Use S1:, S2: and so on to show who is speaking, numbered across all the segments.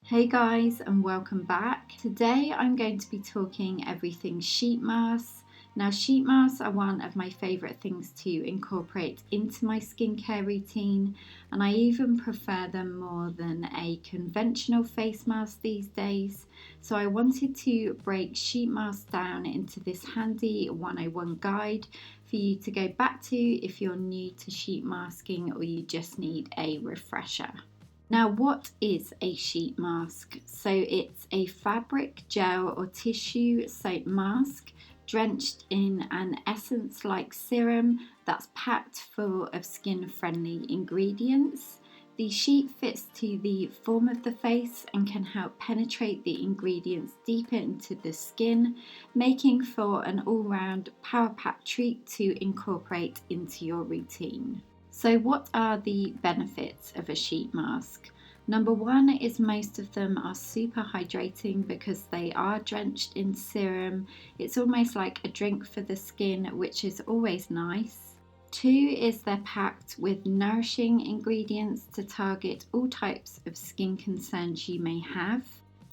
S1: Hey guys, and welcome back. Today I'm going to be talking everything sheet masks. Now, sheet masks are one of my favourite things to incorporate into my skincare routine, and I even prefer them more than a conventional face mask these days. So I wanted to break sheet masks down into this handy 101 guide for you to go back to if you're new to sheet masking or you just need a refresher. Now, what is a sheet mask? So it's a fabric, gel or tissue soap mask drenched in an essence-like serum that's packed full of skin-friendly ingredients. The sheet fits to the form of the face and can help penetrate the ingredients deeper into the skin, making for an all-round power-packed treat to incorporate into your routine. So what are the benefits of a sheet mask? Number one is most of them are super hydrating because they are drenched in serum. It's almost like a drink for the skin, which is always nice. Two is they're packed with nourishing ingredients to target all types of skin concerns you may have.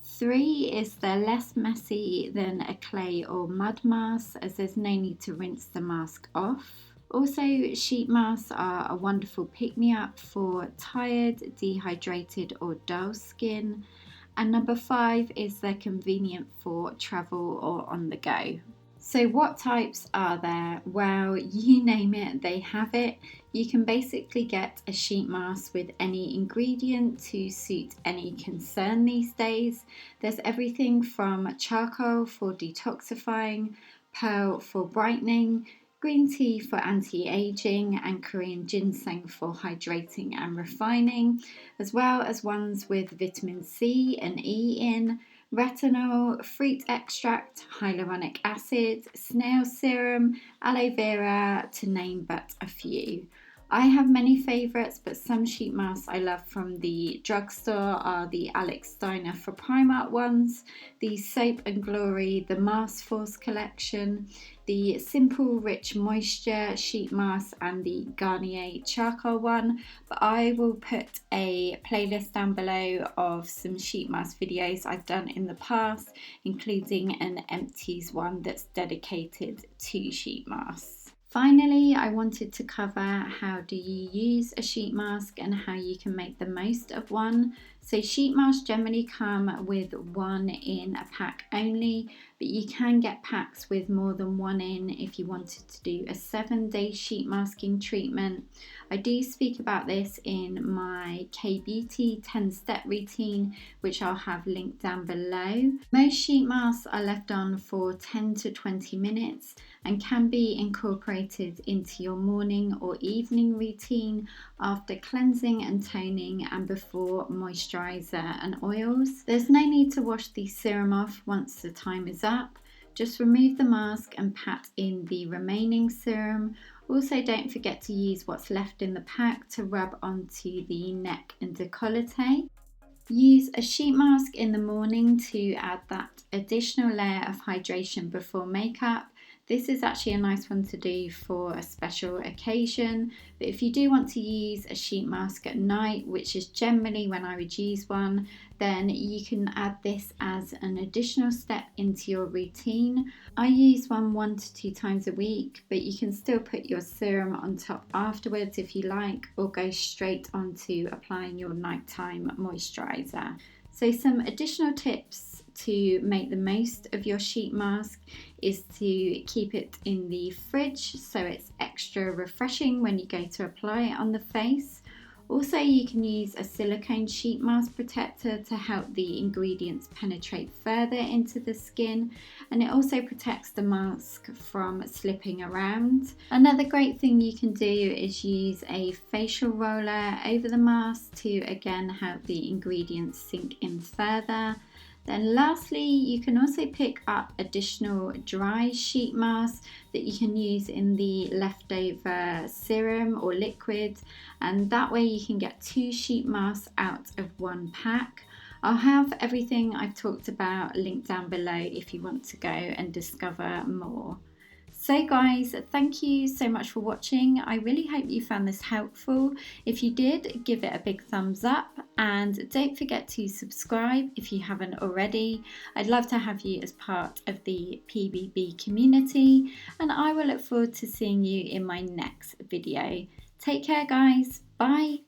S1: Three is they're less messy than a clay or mud mask, as there's no need to rinse the mask off. Also, sheet masks are a wonderful pick-me-up for tired, dehydrated or dull skin. And number five is they're convenient for travel or on the go. So what types are there? Well, you name it, they have it. You can basically get a sheet mask with any ingredient to suit any concern these days. There's everything from charcoal for detoxifying, pearl for brightening, green tea for anti-aging, and Korean ginseng for hydrating and refining, as well as ones with vitamin C and E in, retinol, fruit extract, hyaluronic acid, snail serum, aloe vera, to name but a few. I have many favourites, but some sheet masks I love from the drugstore are the Steinherr for Primark ones, the Soap and Glory, the Mask Force collection, the Simple Rich Moisture sheet mask, and the Garnier charcoal one. But I will put a playlist down below of some sheet mask videos I've done in the past, including an empties one that's dedicated to sheet masks. Finally, I wanted to cover how do you use a sheet mask and how you can make the most of one. So sheet masks generally come with one in a pack only, but you can get packs with more than one in if you wanted to do a 7-day sheet masking treatment. I do speak about this in my K-Beauty 10-step routine, which I'll have linked down below. Most sheet masks are left on for 10 to 20 minutes and can be incorporated into your morning or evening routine after cleansing and toning and before moisturizer and oils. There's no need to wash the serum off once the time is up. Just remove the mask and pat in the remaining serum. Also, don't forget to use what's left in the pack to rub onto the neck and décolleté. Use a sheet mask in the morning to add that additional layer of hydration before makeup. This is actually a nice one to do for a special occasion, but if you do want to use a sheet mask at night, which is generally when I would use one, then you can add this as an additional step into your routine. I use one 1 to 2 times a week, but you can still put your serum on top afterwards if you like, or go straight onto applying your nighttime moisturizer. So some additional tips to make the most of your sheet mask is to keep it in the fridge so it's extra refreshing when you go to apply it on the face. Also, you can use a silicone sheet mask protector to help the ingredients penetrate further into the skin, and it also protects the mask from slipping around. Another great thing you can do is use a facial roller over the mask to again help the ingredients sink in further. Then lastly, you can also pick up additional dry sheet masks that you can use in the leftover serum or liquid, and that way you can get 2 sheet masks out of 1 pack. I'll have everything I've talked about linked down below if you want to go and discover more. So guys, thank you so much for watching. I really hope you found this helpful. If you did, give it a big thumbs up and don't forget to subscribe if you haven't already. I'd love to have you as part of the PBB community, and I will look forward to seeing you in my next video. Take care guys, bye!